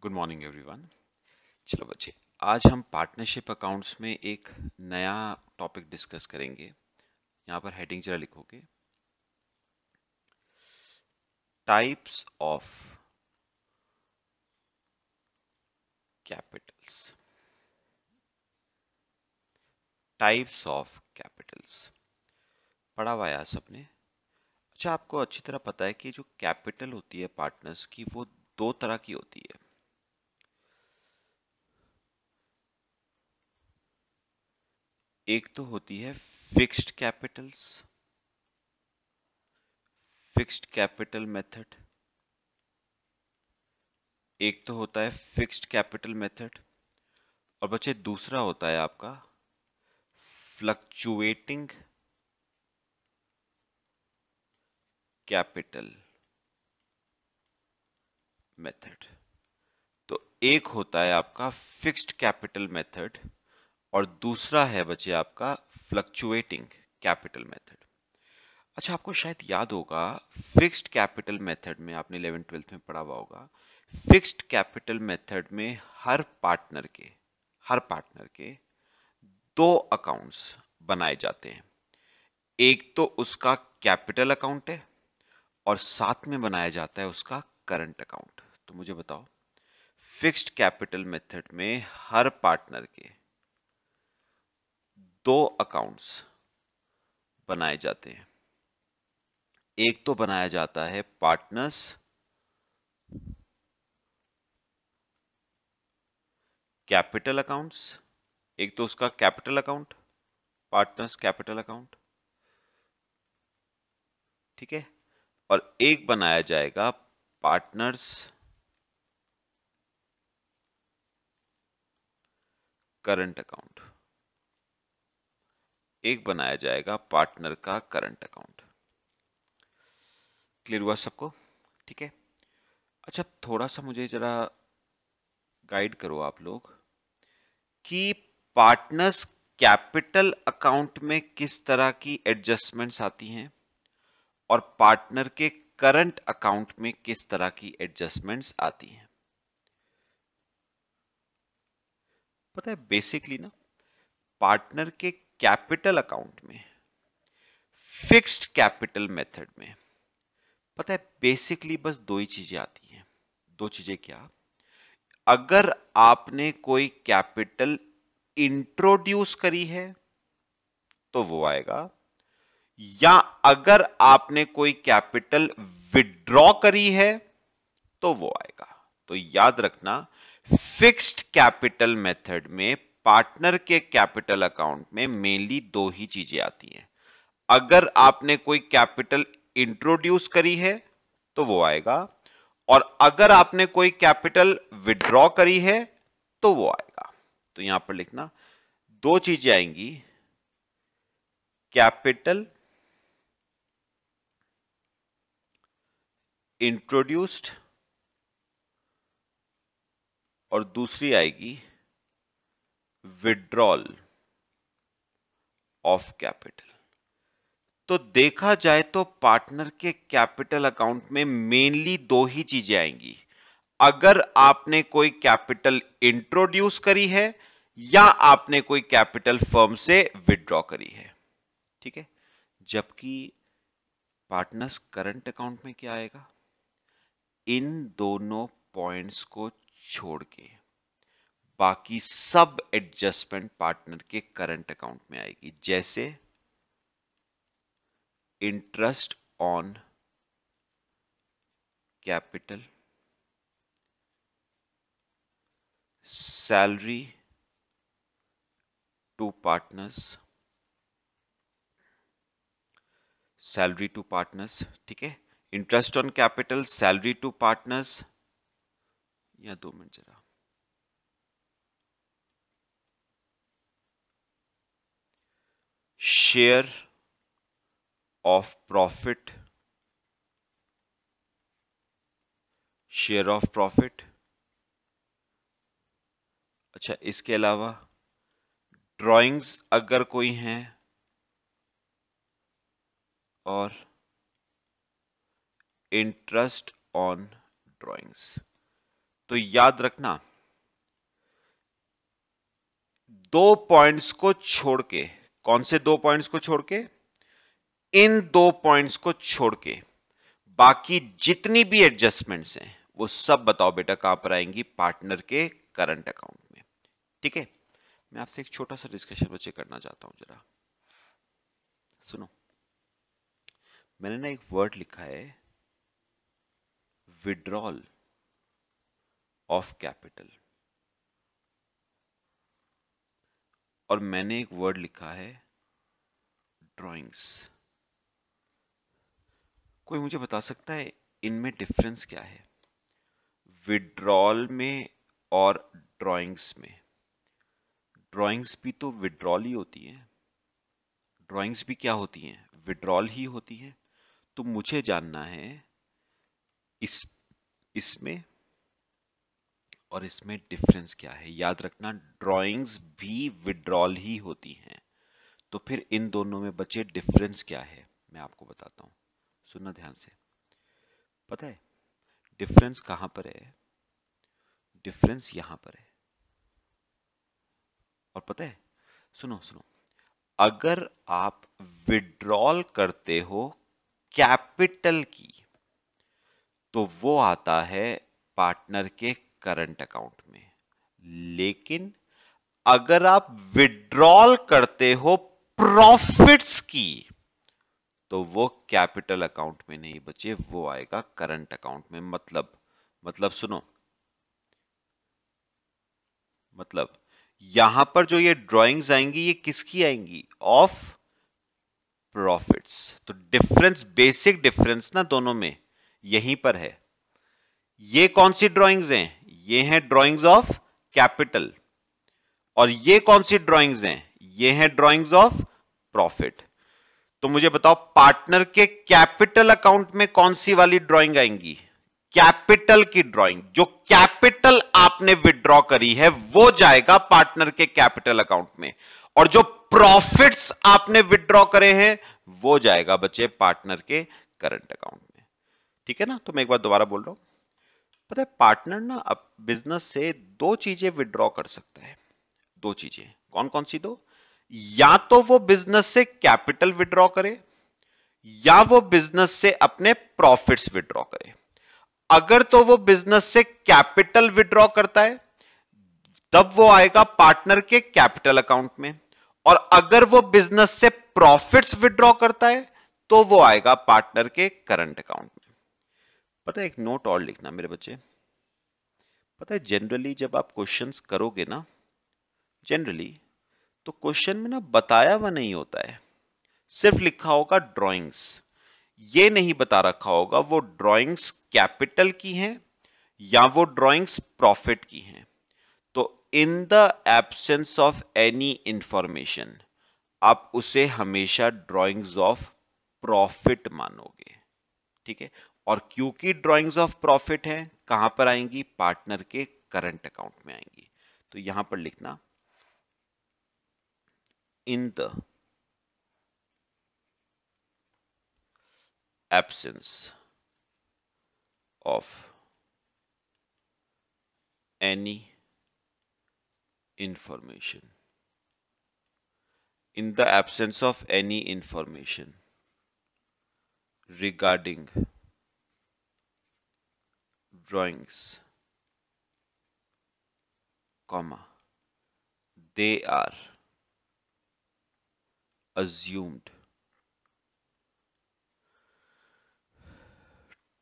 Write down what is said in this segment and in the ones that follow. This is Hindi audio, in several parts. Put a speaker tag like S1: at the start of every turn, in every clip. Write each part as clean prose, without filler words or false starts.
S1: Good morning everyone. चलो बच्चे, आज हम पार्टनरशिप अकाउंट्स में एक नया टॉपिक डिस्कस करेंगे। यहाँ पर हेडिंग जरा लिखोगे, types of Capitals. Types of Capitals पढ़ा हुआ है सबने। अच्छा, आपको अच्छी तरह पता है कि जो कैपिटल होती है पार्टनर्स की, वो दो तरह की होती है। एक तो होती है fixed Capitals, fixed capital method. एक तो होता है फिक्स्ड कैपिटल मेथड, और बच्चे दूसरा होता है आपका फ्लक्चुएटिंग कैपिटल मेथड। तो एक होता है आपका फिक्स्ड कैपिटल मेथड और दूसरा है बच्चे आपका फ्लक्चुएटिंग कैपिटल मेथड। अच्छा, आपको शायद याद होगा, फिक्स्ड कैपिटल मेथड में आपने 11th-12th में पढ़ा हुआ होगा। फिक्स्ड कैपिटल मेथड में हर पार्टनर के दो अकाउंट्स बनाए जाते हैं। एक तो उसका कैपिटल अकाउंट है और साथ में बनाया जाता है उसका करंट अकाउंट। तो मुझे बताओ, फिक्स्ड कैपिटल मेथड में हर पार्टनर के दो अकाउंट्स बनाए जाते हैं। एक तो बनाया जाता है पार्टनर्स कैपिटल अकाउंट्स, एक तो उसका capital account, partners capital account, ठीक है। और एक बनाया जाएगा पार्टनर्स करंट अकाउंट, एक बनाया जाएगा पार्टनर का करंट अकाउंट। क्लियर हुआ सबको? ठीक है। अच्छा, थोड़ा सा मुझे जरा गाइड करो आप लोग कि पार्टनर्स कैपिटल अकाउंट में किस तरह की एडजस्टमेंट्स आती हैं और पार्टनर के करंट अकाउंट में किस तरह की एडजस्टमेंट्स आती हैं। पता है, बेसिकली ना, पार्टनर के कैपिटल अकाउंट में, फिक्स्ड कैपिटल मेथड में, पता है बेसिकली बस दो ही चीजें आती हैं। दो चीजें क्या? अगर आपने कोई कैपिटल इंट्रोड्यूस करी है तो वो आएगा, या अगर आपने कोई कैपिटल विड्रॉ करी है तो वो आएगा। तो याद रखना, फिक्स्ड कैपिटल मेथड में पार्टनर के कैपिटल अकाउंट में मेनली दो ही चीजें आती हैं। अगर आपने कोई कैपिटल इंट्रोड्यूस करी है तो वो आएगा, और अगर आपने कोई कैपिटल विड्रॉ करी है तो वो आएगा। तो यहां पर लिखना, दो चीजें आएंगी, कैपिटल इंट्रोड्यूस्ड और दूसरी आएगी विड्रॉल ऑफ कैपिटल। तो देखा जाए तो पार्टनर के कैपिटल अकाउंट में मेनली दो ही चीजें आएंगी। अगर आपने कोई कैपिटल इंट्रोड्यूस करी है या आपने कोई कैपिटल फर्म से विड्रॉ करी है, ठीक है। जबकि पार्टनर्स करंट अकाउंट में क्या आएगा? इन दोनों पॉइंट्स को छोड़ के बाकी सब एडजस्टमेंट पार्टनर के करंट अकाउंट में आएगी, जैसे interest on capital, salary to partners, salary to partners, ठीक है। Interest on capital, salary to partners, या 2 मिनट जरा, share of profit, share of profit. अच्छा, इसके अलावा ड्राइंग्स अगर कोई हैं, और इंटरेस्ट ऑन ड्राइंग्स। तो याद रखना, दो पॉइंट्स को छोड़ के, कौन से दो पॉइंट्स को छोड़ के? इन दो पॉइंट्स को छोड़ के बाकी जितनी भी एडजस्टमेंट्स हैं वो सब बताओ बेटा कहां पर आएंगी? पार्टनर के करंट अकाउंट में। ठीक है, मैं आपसे एक छोटा सा डिस्कशन बच्चे करना चाहता हूं, जरा सुनो। मैंने ना एक वर्ड लिखा है, विड्रॉल ऑफ कैपिटल, और मैंने एक वर्ड लिखा है ड्राइंग्स। कोई मुझे बता सकता है इनमें डिफरेंस क्या है? विड्रॉल में और ड्राइंग्स में। ड्राइंग्स भी तो विड्रॉल ही होती है, ड्राइंग्स भी क्या होती हैं? विड्रॉल ही होती है। तो मुझे जानना है इस इसमें और इसमें डिफरेंस क्या है। याद रखना, ड्राइंग्स भी विड्रॉल ही होती हैं। तो फिर इन दोनों में बचे डिफरेंस क्या है, मैं आपको बताता हूं, सुनना ध्यान से। पता है डिफरेंस कहां पर है? डिफरेंस यहां पर है। और पता है, सुनो सुनो, अगर आप विड्रॉल करते हो कैपिटल की तो वो आता है पार्टनर के करंट अकाउंट में। लेकिन अगर आप विड्रॉल करते हो प्रॉफिट्स की तो वो कैपिटल अकाउंट में नहीं बचे, वो आएगा करंट अकाउंट में। मतलब सुनो, मतलब यहां पर जो ये ड्राइंग्स आएंगी ये किसकी आएंगी? Of profits. तो डिफरेंस, बेसिक डिफरेंस ना दोनों में यहीं पर है। ये कौन सी ड्राइंग्स हैं? ये हैं ड्राइंग्स ऑफ कैपिटल। और ये कौन सी ड्राइंग्स हैं? ये हैं ड्राइंग्स ऑफ प्रॉफिट। तो मुझे बताओ पार्टनर के कैपिटल अकाउंट में कौन सी वाली ड्राइंग आएंगी? कैपिटल की ड्राइंग। जो कैपिटल आपने विड्रॉ करी है वो जाएगा पार्टनर के कैपिटल अकाउंट में, और जो प्रॉफिट्स आपने विड्रॉ करे हैं वो जाएगा बच्चे पार्टनर के करंट अकाउंट में। ठीक है ना? तो मैं एक बार दोबारा बोल रहा हूं, पता है पार्टनर ना अब बिजनेस से दो चीजें विड्रॉ कर सकता है। दो चीजें, कौन कौन सी दो? या तो वो बिजनेस से कैपिटल विड्रॉ करे, या वो बिजनेस से अपने प्रॉफिट्स विड्रॉ करे। अगर तो वो बिजनेस से कैपिटल विड्रॉ करता है तब वो आएगा पार्टनर के कैपिटल अकाउंट में, और अगर वो बिजनेस से प्रॉफिट्स विड्रॉ करता है तो वो आएगा पार्टनर के करंट अकाउंट में। पता है एक नोट और लिखना मेरे बच्चे, पता है जनरली जब आप क्वेश्चंस करोगे ना, जनरली तो क्वेश्चन में ना बताया हुआ नहीं होता है, सिर्फ लिखा होगा ड्राइंग्स। ये नहीं बता रखा होगा वो ड्राइंग्स कैपिटल की हैं या वो ड्राइंग्स प्रॉफिट की हैं। तो इन the absence of any information आप उसे हमेशा ड्राइंग्स ऑफ प्रॉफिट मानोगे। ठीक है, और क्योंकि ड्राइंग्स ऑफ प्रॉफिट है कहां पर आएंगी? पार्टनर के करंट अकाउंट में आएंगी। तो यहां पर लिखना इन the absence of any information, in the absence of any information regarding drawings, comma, they are assumed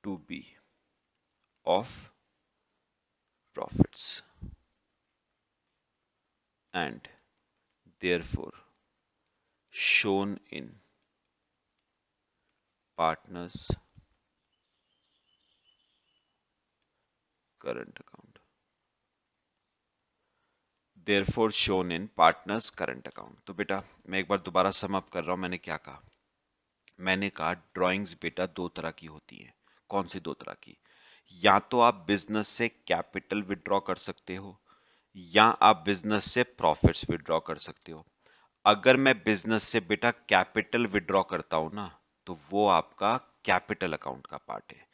S1: to be of profits and therefore shown in partners current account, therefore shown in partners current account। तो बेटा मैं एक बार दोबारा सम अप कर रहा हूं, मैंने क्या कहा? मैंने कहा ड्राइंग्स बेटा दो तरह की होती हैं। कौन सी दो तरह की? या तो आप बिजनेस से कैपिटल विड्रॉ कर सकते हो, या आप बिजनेस से प्रॉफिट्स विड्रॉ कर सकते हो। अगर मैं बिजनेस से बेटा कैपिटल विड्रॉ करता हूं ना तो वो आपका कैपिटल अकाउंट का पार्ट है।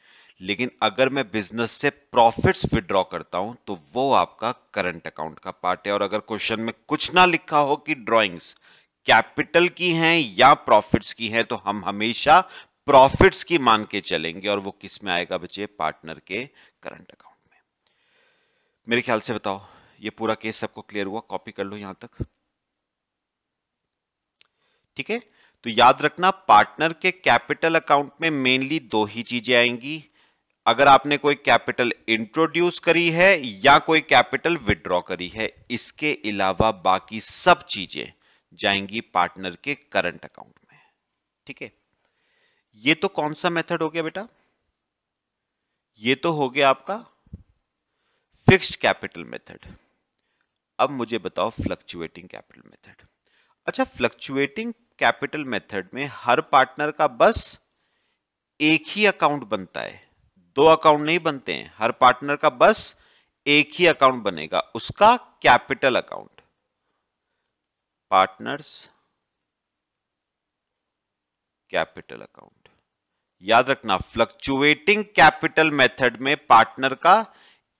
S1: लेकिन अगर मैं बिजनेस से प्रॉफिट्स विड्रॉ करता हूं तो वो आपका करंट अकाउंट का पार्ट है। और अगर क्वेश्चन में कुछ ना लिखा हो कि ड्राइंग्स कैपिटल की हैं या प्रॉफिट्स की हैं, तो हम हमेशा प्रॉफिट्स की मान के चलेंगे, और वो किस में आएगा बच्चे? पार्टनर के करंट अकाउंट में। मेरे ख्याल से बताओ, ये पूरा केस सबको क्लियर हुआ? कॉपी कर लो यहां तक, ठीक है? तो याद रखना, पार्टनर के कैपिटल अकाउंट में मेनली दो ही चीजें आएंगी। अगर आपने कोई कैपिटल इंट्रोड्यूस करी है या कोई कैपिटल विड्रॉ करी है, इसके अलावा बाकी सब चीजें जाएंगी पार्टनर के करंट अकाउंट में, ठीक है? ये तो कौन सा मेथड हो गया बेटा? ये तो हो गया आपका फिक्स्ड कैपिटल मेथड। अब मुझे बताओ फ्लक्चुएटिंग कैपिटल मेथड। अच्छा, फ्लक्चुएटिंग कैपिटल मेथड में हर पार्टनर का बस एक ही अकाउंट बनता है, दो अकाउंट नहीं बनते हैं। हर पार्टनर का बस एक ही अकाउंट बनेगा, उसका capital account. Partners capital account. याद रखना, फ्लक्चुएटिंग कैपिटल मेथड में पार्टनर का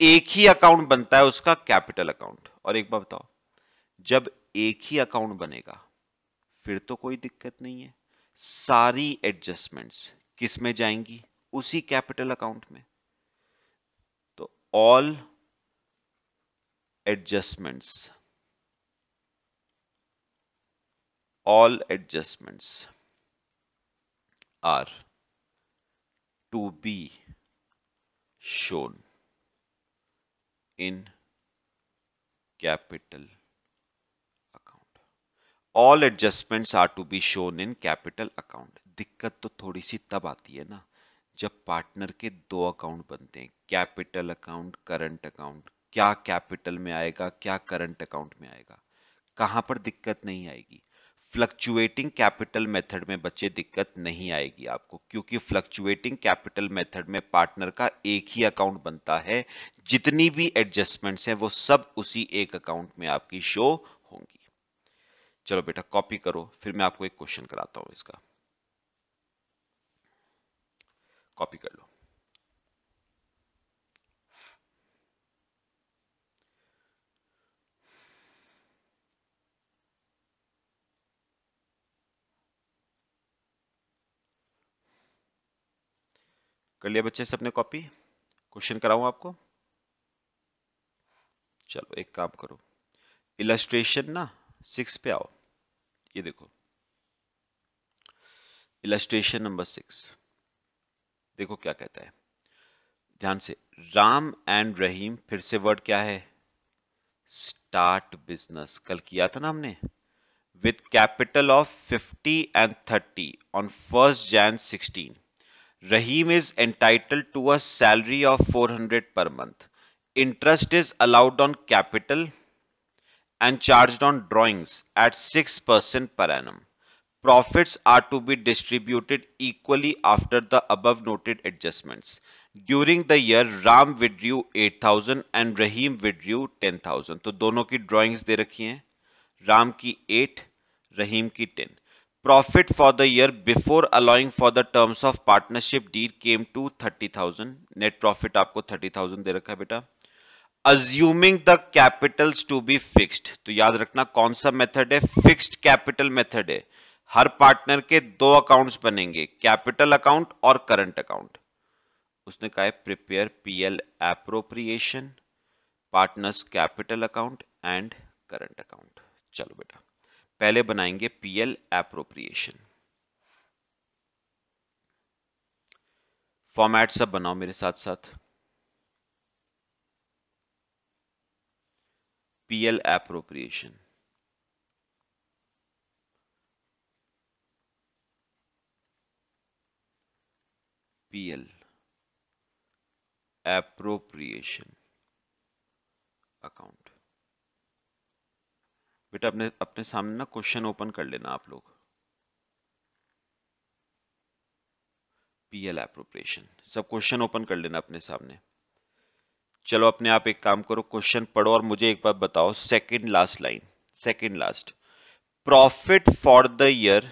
S1: एक ही अकाउंट बनता है, उसका कैपिटल अकाउंट। और एक बात बताओ, जब एक ही अकाउंट बनेगा फिर तो कोई दिक्कत नहीं है, सारी एडजस्टमेंट्स किस में जाएंगी? उसी कैपिटल अकाउंट में। तो all adjustments, all adjustments are to be shown in capital account. All adjustments are to be shown in capital account. दिक्कत तो थोड़ी सी तब आती है ना, जब पार्टनर के दो अकाउंट बनते हैं, कैपिटल अकाउंट, करंट अकाउंट। क्या कैपिटल में आएगा, क्या करंट अकाउंट में आएगा? कहां पर दिक्कत नहीं आएगी? फ्लक्चुएटिंग कैपिटल मेथड में बच्चे दिक्कत नहीं आएगी आपको, क्योंकि फ्लक्चुएटिंग कैपिटल मेथड में पार्टनर का एक ही अकाउंट बनता है। जितनी भी एडजस्टमेंट्स हैं वो सब उसी एक अकाउंट में आपकी शो होंगी। चलो बेटा कॉपी करो, फिर मैं आपको एक क्वेश्चन कराता हूं इसका। कॉपी कर लो। कर लिया बच्चे सबने कॉपी? क्वेश्चन कराऊं आपको? चलो एक काम करो, इलस्ट्रेशन ना 6 पे आओ। ये देखो इलस्ट्रेशन नंबर 6, देखो क्या कहता है, ध्यान से। राम एंड रहीम, फिर से वर्ड क्या है? Start business. कल किया था ना हमने, with capital of 50 and 30 on 1st Jan 16. Rahim is entitled to a salary of 400 per month. Interest is allowed on capital and charged on drawings at 6% per annum. Profits are to be distributed equally after the above noted adjustments. During the year, Ram withdrew 8,000 and Rahim withdrew 10,000. तो दोनों की drawings दे रखी हैं, राम की 8, रहीम की 10. Profit for the year before allowing for the terms of partnership deed came to 30,000. Net profit आपको 30,000 दे रखा है बेटा. Assuming the capitals to be fixed, तो याद रखना कौन सा मेथड है? फिक्स्ड कैपिटल मेथड है। हर पार्टनर के दो अकाउंट्स बनेंगे, कैपिटल अकाउंट और करंट अकाउंट। उसने कहा है prepare PL appropriation, partners capital account and current account. चलो बेटा पहले बनाएंगे पीएल एप्रोप्रिएशन। फॉर्मेट सब बनाओ मेरे साथ साथ। PL appropriation, PL appropriation account. बेटा अपने अपने सामने ना क्वेश्चन ओपन कर लेना आप लोग। पीएल एप्रोप्रिएशन, सब क्वेश्चन ओपन कर लेना अपने सामने। चलो अपने आप एक काम करो, क्वेश्चन पढ़ो और मुझे एक बात बताओ, second last line, second last. Profit for the year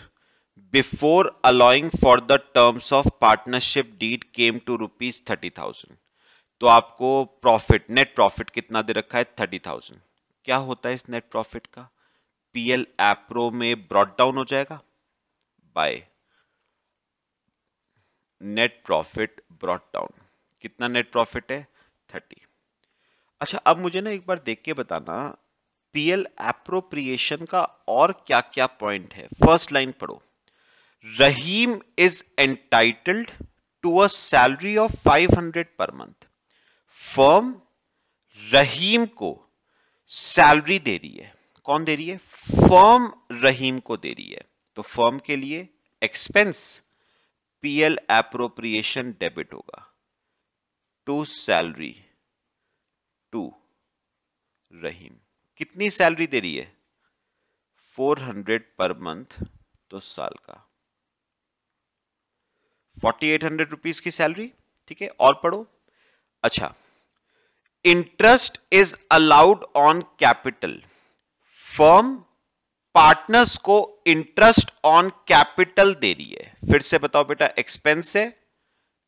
S1: before allowing for the terms of partnership deed came to ₹30,000। तो आपको प्रॉफिट, नेट प्रॉफिट कितना दे रखा है? 30,000। क्या होता है इस नेट प्रॉफिट का? पीएल एप्रो में ब्रॉट डाउन हो जाएगा by net profit brought down. कितना नेट प्रॉफिट है? 30। अच्छा, अब मुझे ना एक बार देख के बताना, पीएल एप्रोप्रिएशन का और क्या क्या पॉइंट है। फर्स्ट लाइन पढ़ो। Rahim is entitled to a salary of 500 per month. Firm रहीम को सैलरी दे रही है। कौन दे रही है? फर्म रहीम को दे रही है। तो फर्म के लिए एक्सपेंस पीएल एप्रोप्रिएशन डेबिट होगा टू सैलरी टू रहीम। कितनी सैलरी दे रही है? 400 पर मंथ, तो साल का 4800 रुपीज की सैलरी। ठीक है, और पढ़ो। अच्छा, interest is allowed on capital. Firm partners को इंटरेस्ट ऑन कैपिटल दे रही है। फिर से बताओ बेटा, एक्सपेंस है,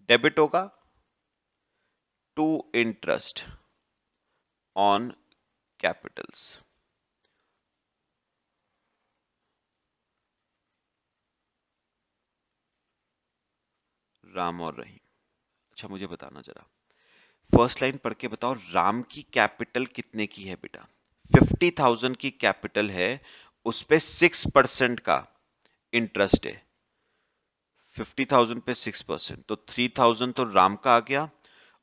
S1: डेबिट होगा to interest on capitals. Ram और रहीम। अच्छा, मुझे बताना जरा, फर्स्ट लाइन पढ़ के बताओ, राम की कैपिटल कितने की है बेटा? 50,000 की कैपिटल है, उस पे 6% का इंटरेस्ट है। 50,000 पे 6%, तो 3,000 तो राम का आ गया,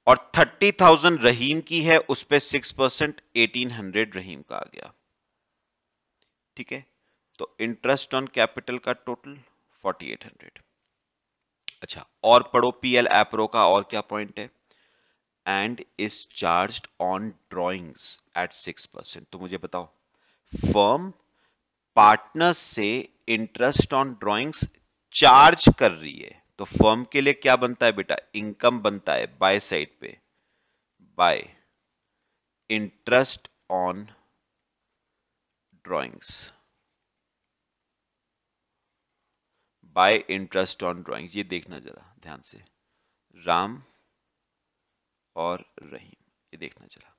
S1: और 30,000 रहीम की है, उस पे 6%, 1800 रहीम का आ गया। ठीक है, तो इंटरेस्ट ऑन कैपिटल का टोटल 4800। अच्छा, और पढ़ो, पीएल एप्रो का और क्या पॉइंट है? And is charged on drawings at 6%। तो मुझे बताओ, फर्म पार्टनर से इंटरेस्ट ऑन ड्रॉइंग्स चार्ज कर रही है, तो फर्म के लिए क्या बनता है बेटा? इनकम बनता है बाय साइड पे, bye interest on drawings, bye interest on drawings. ये देखना जरा ध्यान से, राम और रहीम, ये देखना जरा।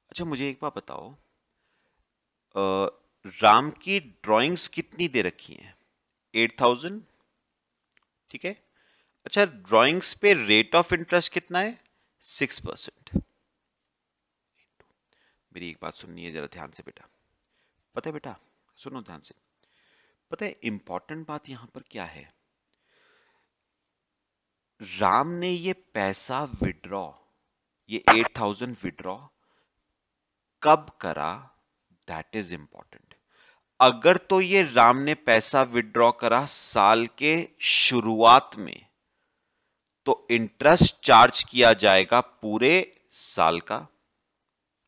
S1: अच्छा, मुझे एक बात बताओ, राम की ड्राइंग्स कितनी दे रखी हैं? 8,000। ठीक है। अच्छा, ड्राइंग्स पे रेट ऑफ इंटरेस्ट कितना है? 6%। मेरी एक बात सुननी है जरा ध्यान से बेटा। पता है बेटा, सुनो ध्यान से। पता है इंपॉर्टेंट बात यहां पर क्या है? राम ने ये पैसा विड्रॉ, ये 8,000 विड्रॉ कब करा? That is important. अगर तो ये राम ने पैसा विड्रॉ करा साल के शुरुआत में, तो इंटरेस्ट चार्ज किया जाएगा पूरे साल का।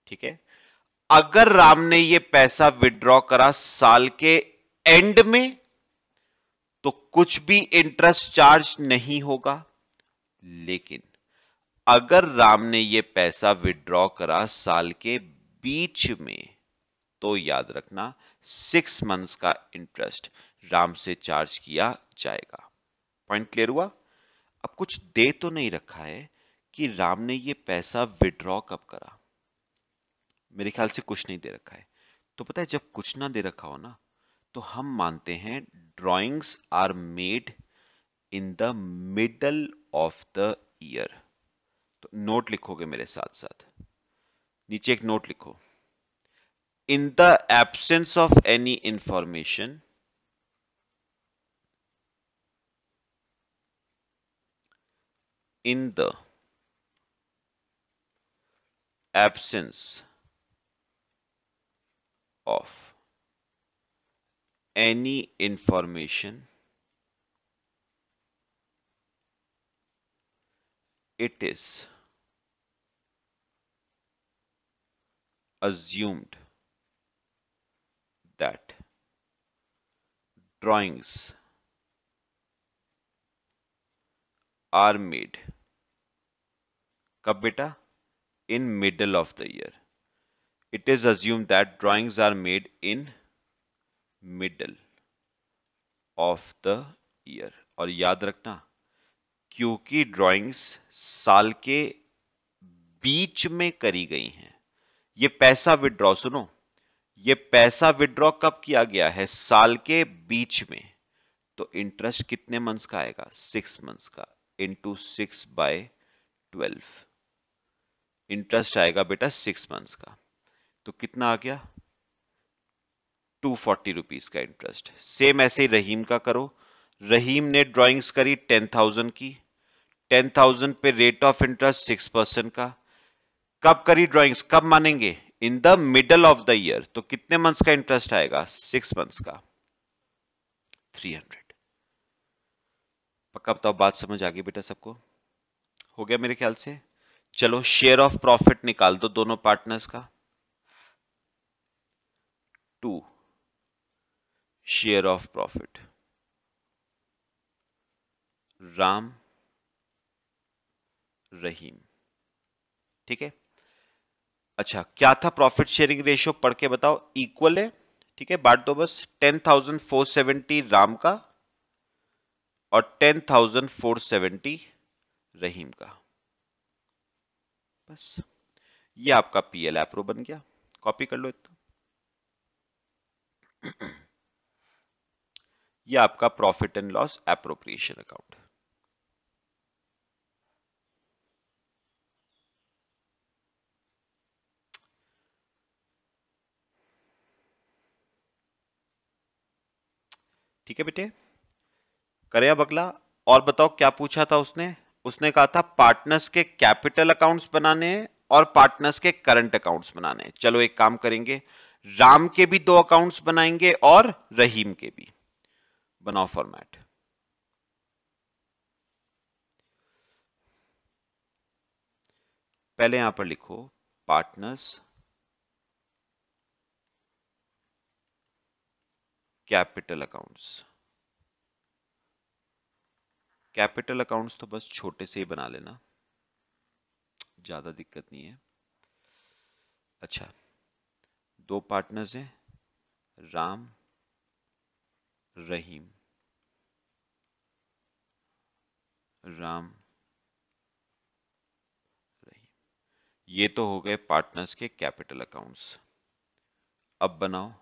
S1: ठीक है। अगर राम ने ये पैसा विड्रॉ करा साल के एंड में, तो कुछ भी इंटरेस्ट चार्ज नहीं होगा। लेकिन अगर राम ने ये पैसा विड्रॉ करा साल के बीच में, तो याद रखना 6 मंथ्स का इंटरेस्ट राम से चार्ज किया जाएगा। पॉइंट क्लियर हुआ? अब कुछ दे तो नहीं रखा है कि राम ने ये पैसा विड्रॉ कब करा। मेरे ख्याल से कुछ नहीं दे रखा है। तो पता है, जब कुछ ना दे रखा हो ना, तो हम मानते हैं drawings are made in the middle of the year. तो नोट लिखोगे मेरे साथ साथ, नीचे एक नोट लिखो। In the absence of any information, in the absence of any information, it is assumed that drawings are made. कब बेटा? In middle of the year. It is assumed that drawings are made in middle of the year. और याद रखना, क्योंकि ड्राइंग्स साल के बीच में करी गई हैं, ये पैसा विड्रॉ, सुनो, ये पैसा विड्रॉ कब किया गया है? साल के बीच में। तो इंटरेस्ट कितने मंथ्स का आएगा? 6 मंथ्स का, इंटू 6/12। इंटरेस्ट आएगा बेटा 6 मंथ्स का। तो कितना आ गया? 240 रुपीज का इंटरेस्ट। सेम ऐसे ही रहीम का करो। रहीम ने ड्राइंग्स करी 10,000 की, 10,000 पे रेट ऑफ इंटरेस्ट 6% का। कब करी ड्राइंग्स, कब मानेंगे? इन the middle of the year. तो कितने मंथ्स का इंटरेस्ट आएगा? 6 मंथ्स का, 300। पक्का बताओ, बात समझ आ गई बेटा सबको? हो गया मेरे ख्याल से। चलो शेयर ऑफ प्रॉफिट निकाल दो दोनों पार्टनर्स का। 2 share of profit, Ram Rahim. ठीक है। अच्छा, क्या था प्रॉफिट शेयरिंग रेशियो? पढ़ के बताओ। इक्वल है, ठीक है, बांट दो बस। 10,470 राम का और 10,470 रहीम का। बस, ये आपका पीएल एप्रो बन गया। कॉपी कर लो इतना। ये आपका profit and loss appropriation account. ठीक है बेटे, करे अब अगला। और बताओ क्या पूछा था उसने? उसने कहा था पार्टनर्स के कैपिटल अकाउंट्स बनाने हैं और पार्टनर्स के करंट अकाउंट्स बनाने हैं। चलो एक काम करेंगे, राम के भी 2 अकाउंट्स बनाएंगे और रहीम के भी। बनाओ फॉर्मेट। पहले यहां पर लिखो partners capital accounts. Capital accounts तो बस छोटे से ही बना लेना, ज्यादा दिक्कत नहीं है। अच्छा, 2 पार्टनर्स हैं, राम रहीम, राम रहीम। ये तो हो गए पार्टनर्स के कैपिटल अकाउंट्स। अब बनाओ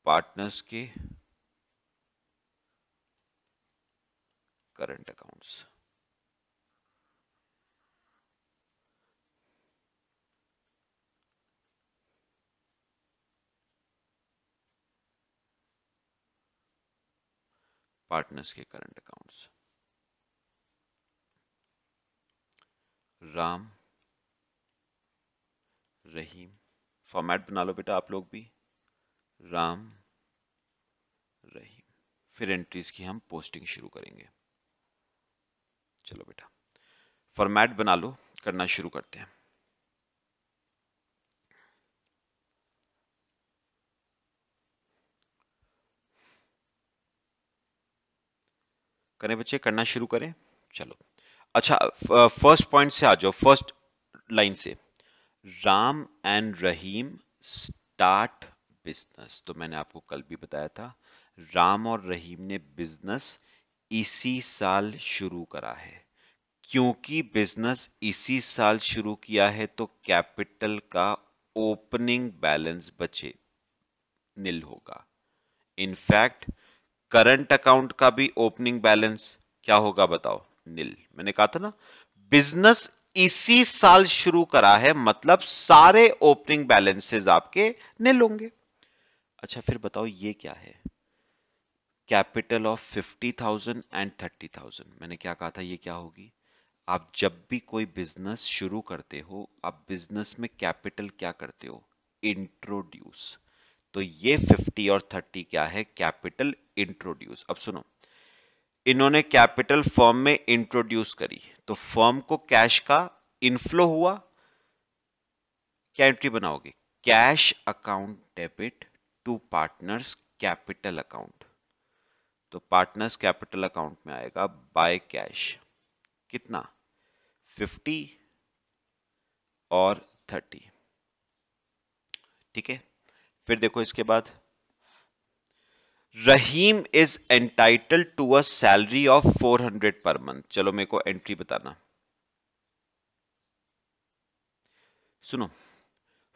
S1: पार्टनर्स के करंट अकाउंट्स। पार्टनर्स के current accounts, Ram Rahim. Format बना लो बेटा आप लोग भी, राम रहीम। फिर एंट्रीज की हम पोस्टिंग शुरू करेंगे। चलो बेटा फॉर्मेट बना लो, करना शुरू करते हैं। करें बच्चे, करना शुरू करें। चलो अच्छा, फर्स्ट पॉइंट से आ जाओ, फर्स्ट लाइन से। Ram and Rahim start business. तो मैंने आपको कल भी बताया था, राम और रहीम ने बिजनेस इसी साल शुरू करा है। क्योंकि बिजनेस इसी साल शुरू किया है तो कैपिटल का ओपनिंग बैलेंस बचे नील होगा। इनफैक्ट करंट अकाउंट का भी ओपनिंग बैलेंस क्या होगा बताओ? नील। मैंने कहा था ना, बिजनेस इसी साल शुरू करा है मतलब सारे ओपनिंग बैलेंसेस आपके नील होंगे। अच्छा फिर बताओ ये क्या है? Capital of 50,000 and 30,000। मैंने क्या कहा था, ये क्या होगी? आप जब भी कोई बिजनेस शुरू करते हो, आप बिजनेस में कैपिटल क्या करते हो? इंट्रोड्यूस। तो ये 50 और 30 क्या है? Capital introduce. अब सुनो, इन्होंने कैपिटल फर्म में इंट्रोड्यूस करी तो फर्म को कैश का इनफ्लो हुआ। क्या एंट्री बनाओगे? Cash account debit to partners capital account. तो पार्टनर्स कैपिटल अकाउंट में आएगा बाय कैश कितना? 50 और 30। ठीक है, फिर देखो इसके बाद Rahim is entitled to a salary of 400 per month. चलो मेरे को एंट्री बताना। सुनो,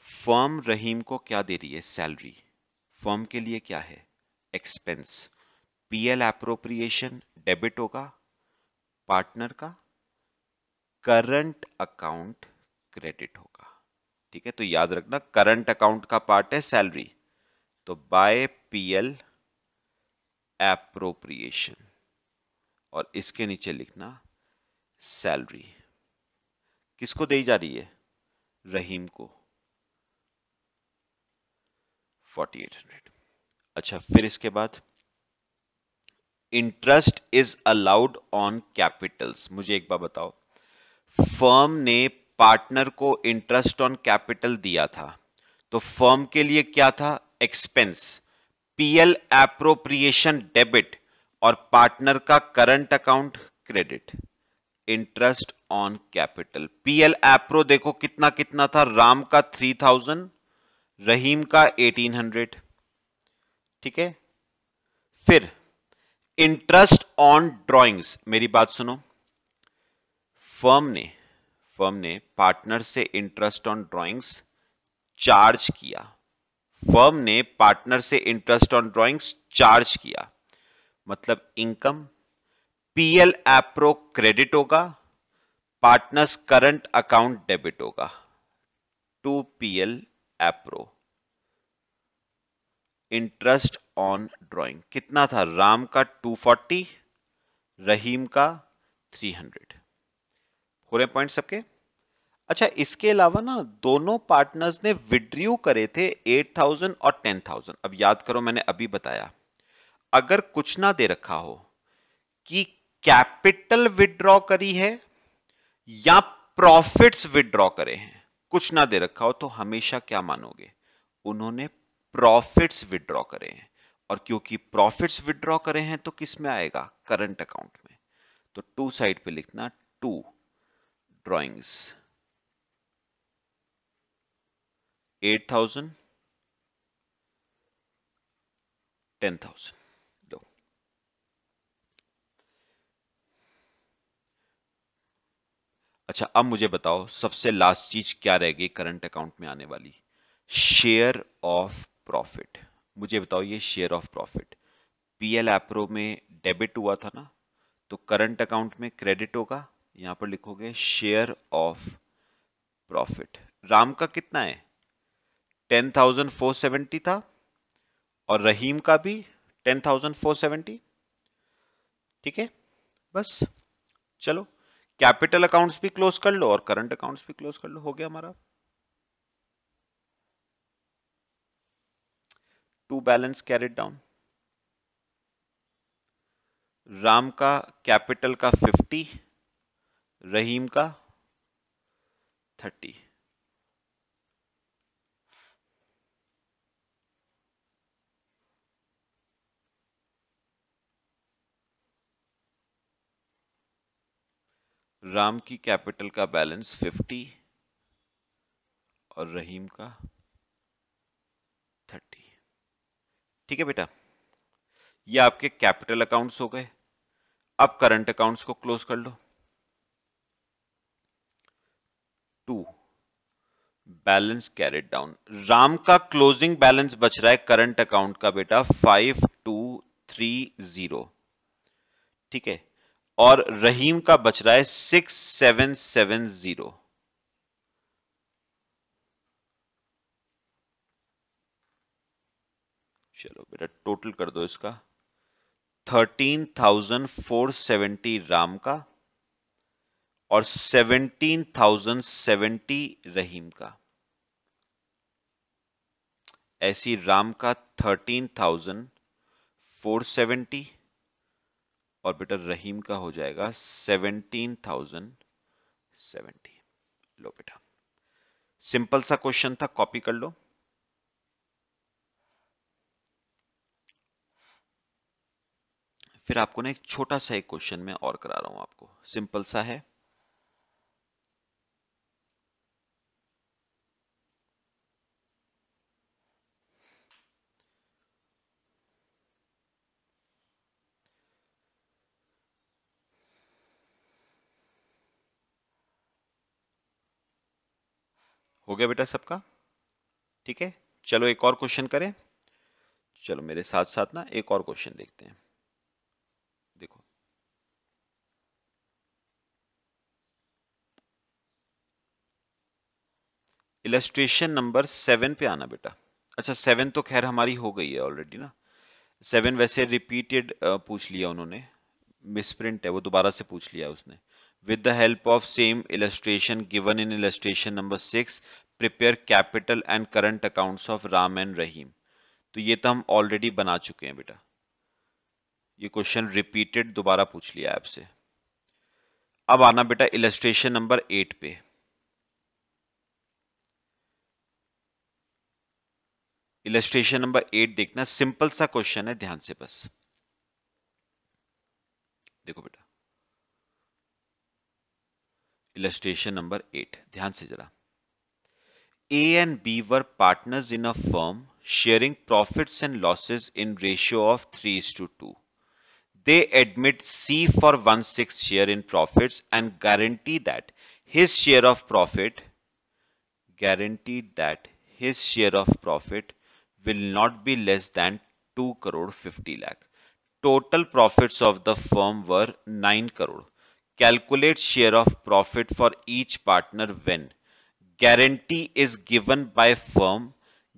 S1: फर्म रहीम को क्या दे रही है? सैलरी। फर्म के लिए क्या है? एक्सपेंस। पीएल एप्रोप्रिएशन डेबिट होगा, पार्टनर का करंट अकाउंट क्रेडिट होगा। ठीक है, तो याद रखना करंट अकाउंट का पार्ट है सैलरी, तो बाय पीएल एप्रोप्रिएशन, और इसके नीचे लिखना सैलरी। किसको दी जा रही है? रहीम को 4800। अच्छा, फिर इसके बाद interest is allowed on Capitals. मुझे एक बार बताओ, फर्म ने पार्टनर को इंटरेस्ट ऑन कैपिटल दिया था, तो फर्म के लिए क्या था? एक्सपेंस। पीएल एप्रोप्रिएशन डेबिट और पार्टनर का current account credit. Interest on capital, PL appro देखो कितना कितना था, राम का 3000, रहीम का 1800। ठीक है, फिर इंटरेस्ट ऑन ड्रॉइंग्स। मेरी बात सुनो, फर्म ने पार्टनर से इंटरेस्ट ऑन ड्रॉइंग्स चार्ज किया। फर्म ने पार्टनर से इंटरेस्ट ऑन ड्रॉइंग्स चार्ज किया, मतलब इनकम। पीएल एप्रो क्रेडिट होगा, पार्टनर्स करंट अकाउंट डेबिट होगा to PL appro. Interest on drawing कितना था? राम का 240, रहीम का 300। हो रहे पॉइंट सबके? अच्छा, इसके अलावा ना दोनों पार्टनर्स ने विड्रॉ करे थे 8000 और 10000। अब याद करो, मैंने अभी बताया, अगर कुछ ना दे रखा हो कि कैपिटल विड्रॉ करी है या प्रॉफिट्स विड्रॉ करे हैं, कुछ ना दे रखा हो, तो हमेशा क्या मानोगे? उन्होंने प्रॉफिट्स विड्रॉ करे हैं, और क्योंकि प्रॉफिट्स विड्रॉ करे हैं तो किस में आएगा? करंट अकाउंट में। तो टू साइड पे लिखना टू ड्रॉइंग्स 8000 10000। लो, अच्छा अब मुझे बताओ सबसे लास्ट चीज क्या रहेगी करंट अकाउंट में आने वाली? Share of profit. मुझे बताओ, ये share of profit PL appro में डेबिट हुआ था ना, तो करंट अकाउंट में क्रेडिट होगा। यहां पर लिखोगे शेयर ऑफ प्रॉफिट। राम का कितना है? 10470 था, और रहीम का भी 10470। ठीक है, बस चलो, कैपिटल अकाउंट्स भी क्लोज कर लो और करंट अकाउंट्स भी क्लोज कर लो, हो गया हमारा। To balance carried down. Ram का कैपिटल का 50, रहीम का 30। राम की कैपिटल का बैलेंस 50 और रहीम का 30। ठीक है बेटा, ये आपके कैपिटल अकाउंट्स हो गए। अब करंट अकाउंट्स को क्लोज कर लो। To balance carried down. Ram का क्लोजिंग बैलेंस बच रहा है करंट अकाउंट का बेटा 5230। ठीक है, और रहीम का बच रहा है 6770। चलो बेटा टोटल कर दो इसका। 13470 राम का और 17070 रहीम का। ऐसी राम का 13470 और बेटा रहीम का हो जाएगा 17070। लो बेटा, सिंपल सा क्वेश्चन था, कॉपी कर लो। फिर आपको ना एक छोटा सा एक क्वेश्चन में और करा रहा हूं आपको, सिंपल सा है। हो गया बेटा सबका? ठीक है, चलो एक और क्वेश्चन करें। चलो मेरे साथ साथ ना एक और क्वेश्चन देखते हैं। देखो, इलस्ट्रेशन नंबर 7 पे आना बेटा। अच्छा 7 तो खैर हमारी हो गई है ऑलरेडी ना। 7 वैसे रिपीटेड पूछ लिया उन्होंने, मिसप्रिंट है वो, दोबारा से पूछ लिया उसने। With the help of same illustration given in illustration number 6 prepare capital and current accounts of Ram and Rahim. तो ये तो हम ऑलरेडी बना चुके हैं बेटा, ये क्वेश्चन रिपीटेड दोबारा पूछ लिया आपसे। अब आना बेटा इलस्ट्रेशन नंबर 8 पे। इलस्ट्रेशन नंबर 8 देखना, सिंपल सा क्वेश्चन है, ध्यान से बस देखो बेटा। इलस्ट्रेशन नंबर 8 ध्यान से जरा। A and B were partners in a firm sharing profits and losses in ratio of 3:2. They admit C for 1/6 share in profits and his share of profit guaranteed that his share of profit will not be less than 2 crore 50 lakh. Total profits of the firm were 9 crore. Calculate share of profit for each partner when guarantee is given by firm,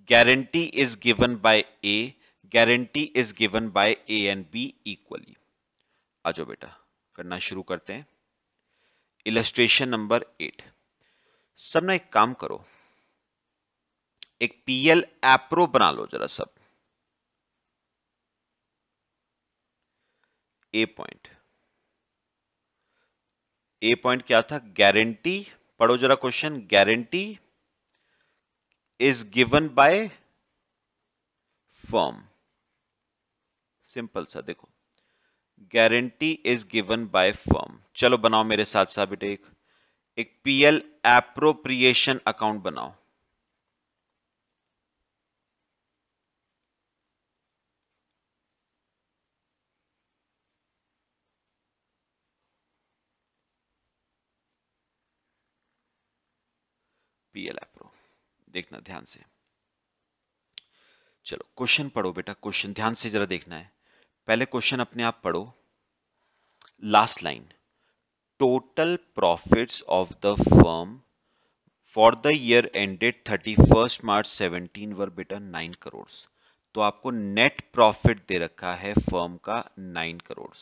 S1: guarantee is given by A, guarantee is given by A and B equally. आ जाओ बेटा, करना शुरू करते हैं। Illustration number 8। सब ना एक काम करो, एक पीएल एप्रो बना लो जरा सब। ए पॉइंट क्या था? गारंटी, पढ़ो जरा question. Guarantee is given by firm, simple सा देखो, guarantee is given by firm. चलो बनाओ मेरे साथ साथ बेटे, एक पीएल एप्रोप्रिएशन अकाउंट बनाओ। पीएल एप्रो, देखना ध्यान से। चलो क्वेश्चन पढ़ो बेटा, क्वेश्चन ध्यान से जरा देखना है। पहले क्वेश्चन अपने आप पढ़ो। Last line, total profits of the firm for the year ended 31 मार्च 17 वर बेटा 9 करोड़। तो आपको नेट प्रॉफिट दे रखा है फर्म का 9 करोड़।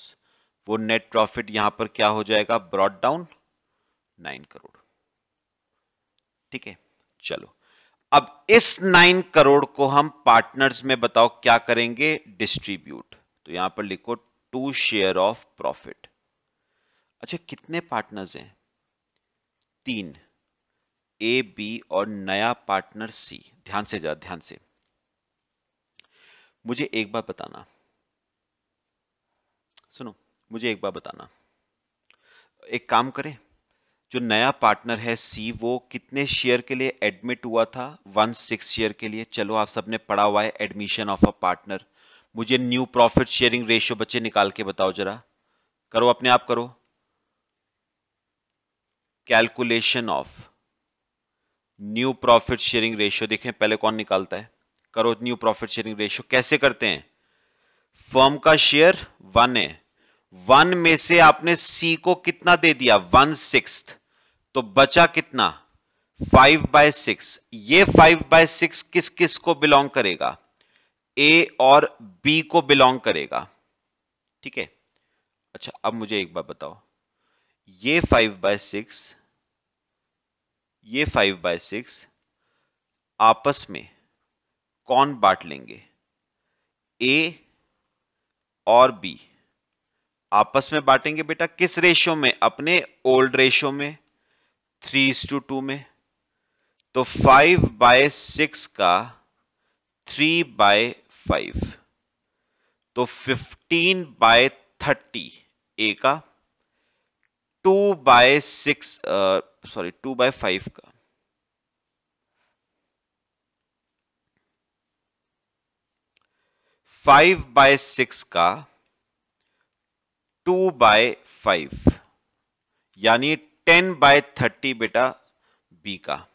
S1: वो नेट प्रॉफिट यहां पर क्या हो जाएगा? Brought down 9 crore. ठीक है, चलो अब इस 9 करोड़ को हम पार्टनर्स में बताओ क्या करेंगे? डिस्ट्रीब्यूट। तो यहां पर लिखो 2 शेयर ऑफ प्रॉफिट। अच्छा कितने पार्टनर्स हैं? 3, ए बी और नया पार्टनर सी। ध्यान से जा, ध्यान से मुझे एक बात बताना, सुनो मुझे एक बात बताना। एक काम करें, जो नया पार्टनर है सी, वो कितने शेयर के लिए एडमिट हुआ था? 1/6 शेयर के लिए। चलो आप सबने पढ़ा हुआ है एडमिशन ऑफ अ पार्टनर। मुझे न्यू प्रॉफिट शेयरिंग रेशियो बच्चे निकाल के बताओ जरा, करो अपने आप करो। Calculation of new profit sharing ratio, देखें पहले कौन निकालता है। करो न्यू प्रॉफिट शेयरिंग रेशियो, कैसे करते हैं? फर्म का शेयर 1 है, 1 में से आपने सी को कितना दे दिया? 1/6। तो बचा कितना? 5/6। ये 5/6 किस किस को बिलोंग करेगा? ए और बी को बिलोंग करेगा। ठीक है, अच्छा अब मुझे एक बात बताओ, ये 5/6, ये 5/6 आपस में कौन बांट लेंगे? ए और बी आपस में बांटेंगे बेटा, किस रेशियो में? अपने ओल्ड रेशियो में, 3:2 में। तो 5/6 का 3/5, तो 15/30 ए का, 2/6 सॉरी 2/5 का, 5/6 का 2/5, यानी 10/30 बेटा बी का।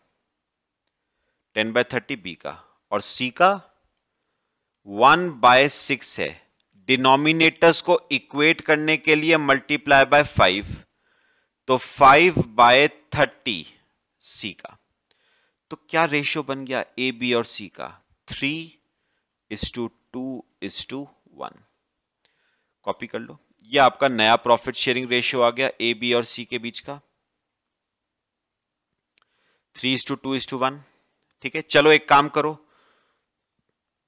S1: 10/30 बी का, और सी का 1/6 है। डिनोमिनेटर्स को इक्वेट करने के लिए मल्टीप्लाई बाय 5, तो 5/30 सी का। तो क्या रेशियो बन गया ए बी और सी का? 3:2:1। कॉपी कर लो, ये आपका नया प्रॉफिट शेयरिंग रेशियो आ गया ए बी और सी के बीच का, 3:2:1। ठीक है, चलो एक काम करो,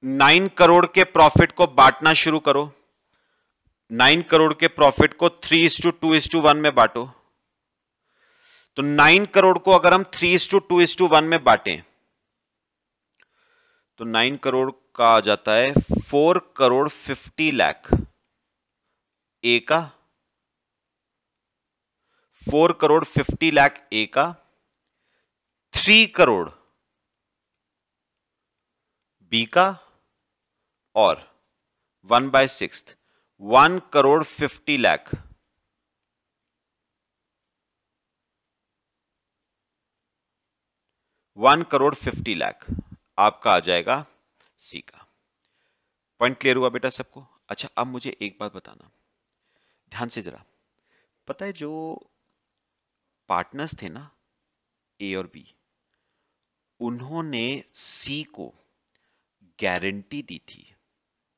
S1: 9 करोड़ के प्रॉफिट को बांटना शुरू करो। 9 करोड़ के प्रॉफिट को 3:2:1 में बांटो। तो 9 करोड़ को अगर हम 3:2:1 में बांटें तो 9 करोड़ का आ जाता है 4,50,00,000 ए का, 4,50,00,000 ए का, 3 करोड़ बी का, और 1/6 1,50,00,000 1,50,00,000 आपका आ जाएगा सी का। पॉइंट क्लियर हुआ बेटा सबको? अच्छा, अब मुझे एक बात बताना ध्यान से जरा। पता है जो पार्टनर्स थे ना, ए और बी, उन्होंने सी को गारंटी दी थी।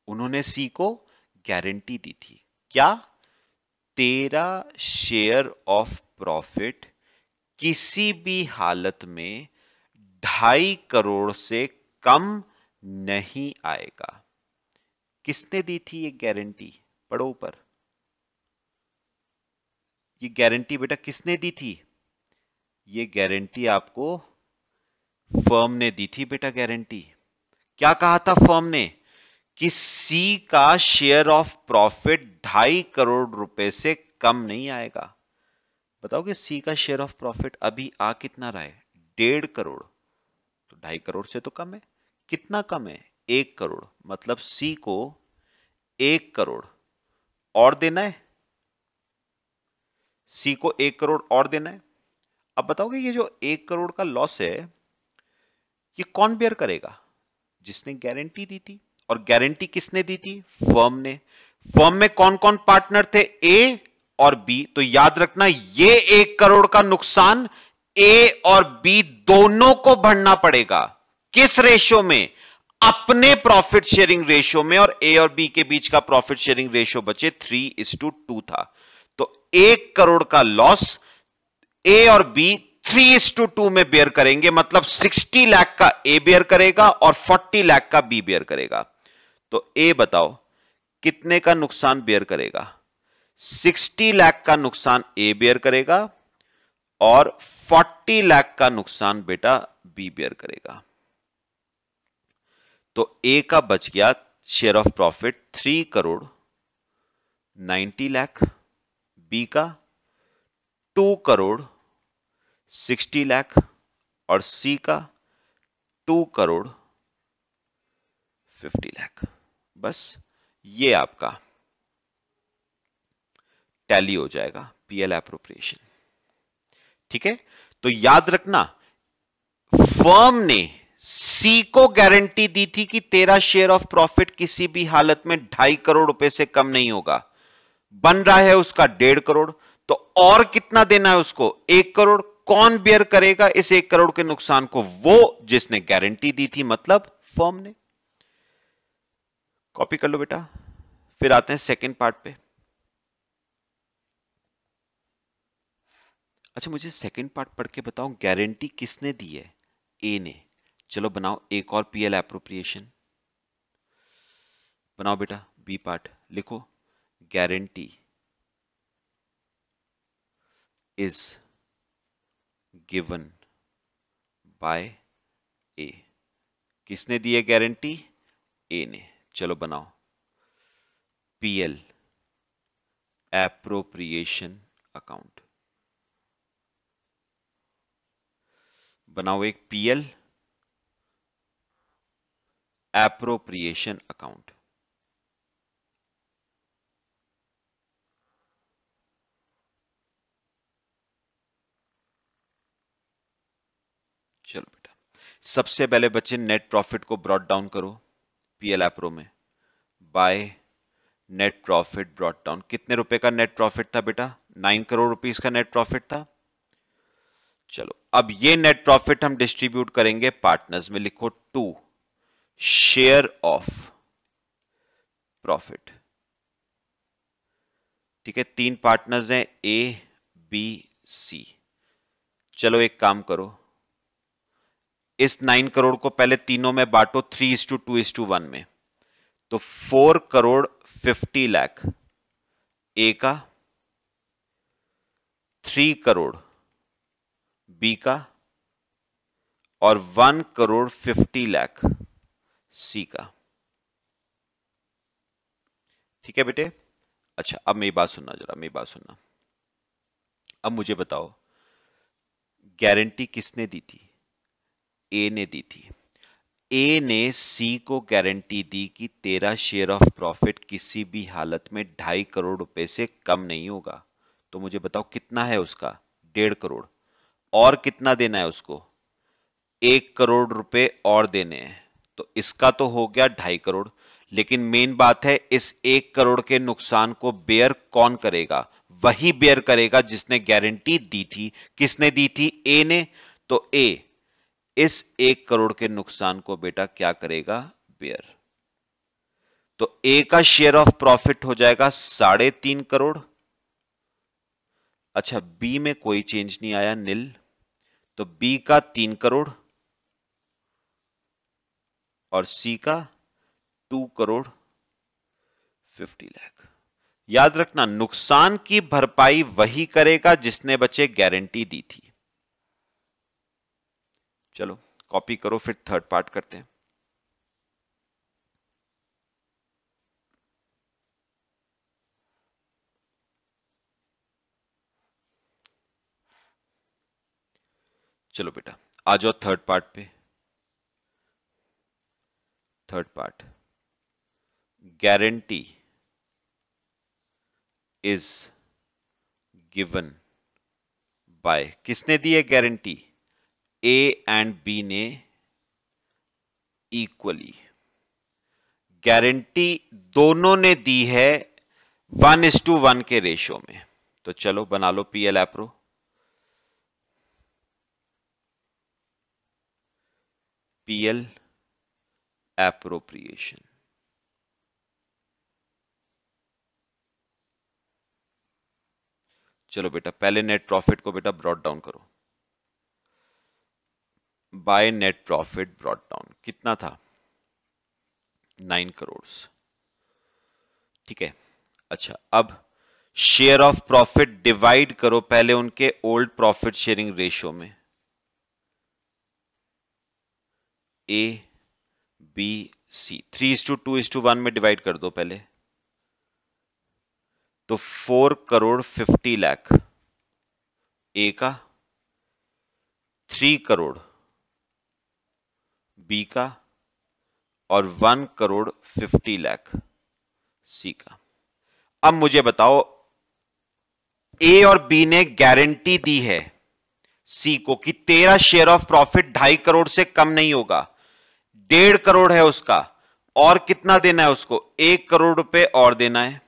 S1: उन्होंने सी को गारंटी दी थी क्या? तेरा शेयर ऑफ प्रॉफिट किसी भी हालत में 2.5 करोड़ से कम नहीं आएगा। किसने दी थी ये गारंटी? पढ़ो ऊपर, ये गारंटी बेटा किसने दी थी? ये गारंटी आपको फर्म ने दी थी बेटा। गारंटी क्या कहा था फर्म ने? कि सी का शेयर ऑफ प्रॉफिट 2.5 करोड़ से कम नहीं आएगा। बताओ कि सी का शेयर ऑफ प्रॉफिट अभी आ कितना रहा है? 1.5 करोड़। तो 2.5 करोड़ से तो कम है। कितना कम है? 1 करोड़। मतलब सी को 1 करोड़ और देना है। सी को 1 करोड़ और देना है। अब बताओगे ये जो 1 करोड़ का लॉस है ये कौन बेयर करेगा? जिसने गारंटी दी थी। और गारंटी किसने दी थी? फर्म ने। फर्म में कौन कौन पार्टनर थे? ए और बी। तो याद रखना ये 1 करोड़ का नुकसान ए और बी दोनों को भरना पड़ेगा। किस रेशियो में? अपने प्रॉफिट शेयरिंग रेशियो में। और ए और बी के बीच का प्रॉफिट शेयरिंग रेशियो बचे 3:2 था। तो 1 करोड़ का लॉस ए और बी 3:2 में बेयर करेंगे। मतलब 60 लाख का ए बेयर करेगा और 40 लाख का बी बेयर करेगा। तो ए बताओ कितने का नुकसान बेयर करेगा? 60 लाख का नुकसान ए बेयर करेगा और 40 लाख का नुकसान बेटा बी बेयर करेगा। तो ए का बच गया शेयर ऑफ प्रॉफिट 3,90,00,000, बी का 2,60,00,000 और सी का 2,50,00,000। बस ये आपका टैली हो जाएगा पीएल एप्रोप्रिएशन। ठीक है, तो याद रखना फर्म ने सी को गारंटी दी थी कि तेरा शेयर ऑफ प्रॉफिट किसी भी हालत में 2.5 करोड़ से कम नहीं होगा। बन रहा है उसका 1.5 करोड़। तो और कितना देना है उसको? 1 करोड़। कौन बेयर करेगा इस 1 करोड़ के नुकसान को? वो जिसने गारंटी दी थी, मतलब फर्म ने। कॉपी कर लो बेटा। फिर आते हैं सेकेंड पार्ट पे। अच्छा, मुझे सेकेंड पार्ट पढ़ के बताओ गारंटी किसने दी है? ए ने। चलो बनाओ एक और पीएल एप्रोप्रिएशन। बनाओ बेटा बी पार्ट। लिखो गारंटी इज गिवन बाय ए। किसने दी है गारंटी? ए ने। चलो बनाओ पीएल एप्रोप्रिएशन अकाउंट। बनाओ एक पीएल एप्रोप्रिएशन अकाउंट। चलो बेटा सबसे पहले बच्चे नेट प्रॉफिट को ब्रॉट डाउन करो पीएल एप्रो में, by net profit brought down. कितने रुपए का नेट प्रॉफिट था बेटा? 9 करोड़ रुपीस का नेट प्रॉफिट था। चलो अब ये नेट प्रॉफिट हम डिस्ट्रीब्यूट करेंगे पार्टनर्स में, लिखो 2 शेयर ऑफ प्रॉफिट। ठीक है, 3 पार्टनर्स हैं ए बी सी। चलो एक काम करो, इस 9 करोड़ को पहले तीनों में बांटो 3:2:1 में। तो 4 करोड़ 50 लाख ए का, 3 करोड़ बी का और 1 करोड़ 50 लाख सी का। ठीक है बेटे? अच्छा अब मेरी बात सुनना, जरा मेरी बात सुनना। अब मुझे बताओ गारंटी किसने दी थी? ए ने दी थी। ए ने सी को गारंटी दी कि तेरा शेयर ऑफ प्रॉफिट किसी भी हालत में 2.5 करोड़ रुपए से कम नहीं होगा। तो मुझे बताओ कितना है उसका? 1.5 करोड़। और कितना देना है उसको? 1 करोड़ रुपए और देने हैं। तो इसका तो हो गया 2.5 करोड़। लेकिन मेन बात है, इस 1 करोड़ के नुकसान को बेयर कौन करेगा? वही बेयर करेगा जिसने गारंटी दी थी। किसने दी थी? ए ने। तो ए इस 1 करोड़ के नुकसान को बेटा क्या करेगा? बेयर। तो ए का शेयर ऑफ प्रॉफिट हो जाएगा 3.5 करोड़। अच्छा बी में कोई चेंज नहीं आया, नील। तो बी का 3 करोड़ और सी का 2 करोड़ 50 लाख। याद रखना, नुकसान की भरपाई वही करेगा जिसने बच्चे गारंटी दी थी। चलो कॉपी करो, फिर थर्ड पार्ट करते हैं। चलो बेटा आ जाओ थर्ड पार्ट पे। Third part, guarantee is given by, किसने दी है गारंटी? ए एंड बी ने इक्वली। गारंटी दोनों ने दी है 1:1 के रेशो में। तो चलो बना लो पीएल एप्रो। PL appropriation. चलो बेटा पहले नेट प्रॉफिट को बेटा ब्रॉट डाउन करो। By net profit brought down कितना था? 9 करोड़। ठीक है। अच्छा अब शेयर ऑफ प्रॉफिट डिवाइड करो पहले उनके ओल्ड प्रॉफिट शेयरिंग रेशियो में। ए बी सी 3:2:1 में डिवाइड कर दो पहले। तो 4 करोड़ 50 लाख ए का, 3 करोड़ बी का और 1 करोड़ 50 लाख सी का। अब मुझे बताओ, ए और बी ने गारंटी दी है सी को कि तेरा शेयर ऑफ प्रॉफिट 2.5 करोड़ से कम नहीं होगा। 1.5 करोड़ है उसका, और कितना देना है उसको? 1 करोड़ रुपए और देना है।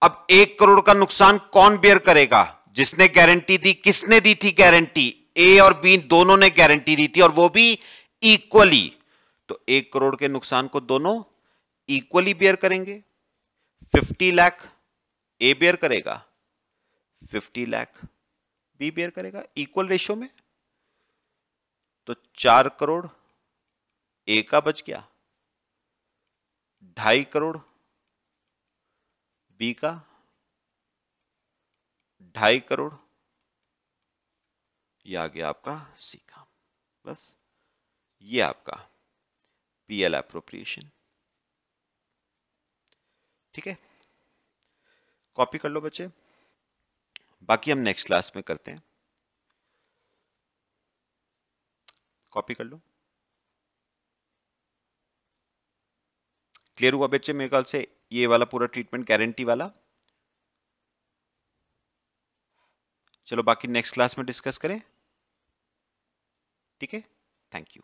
S1: अब 1 करोड़ का नुकसान कौन बेयर करेगा? जिसने गारंटी दी। किसने दी थी गारंटी? ए और बी दोनों ने गारंटी दी थी, और वो भी इक्वली। तो 1 करोड़ के नुकसान को दोनों इक्वली बेयर करेंगे। 50 लाख ए बेयर करेगा, 50 लाख बी बेयर करेगा, इक्वल रेशियो में। तो 4 करोड़ ए का बच गया, 2.5 करोड़ बी का, 2.5 करोड़ ये आ गया आपका सी का। बस ये आपका पीएल एप्रोप्रिएशन। ठीक है, कॉपी कर लो बच्चे, बाकी हम नेक्स्ट क्लास में करते हैं। कॉपी कर लो। क्लियर हुआ बच्चे मेरे ख्याल से ये वाला पूरा ट्रीटमेंट गारंटी वाला? चलो बाकी नेक्स्ट क्लास में डिस्कस करें। ठीक है, थैंक यू।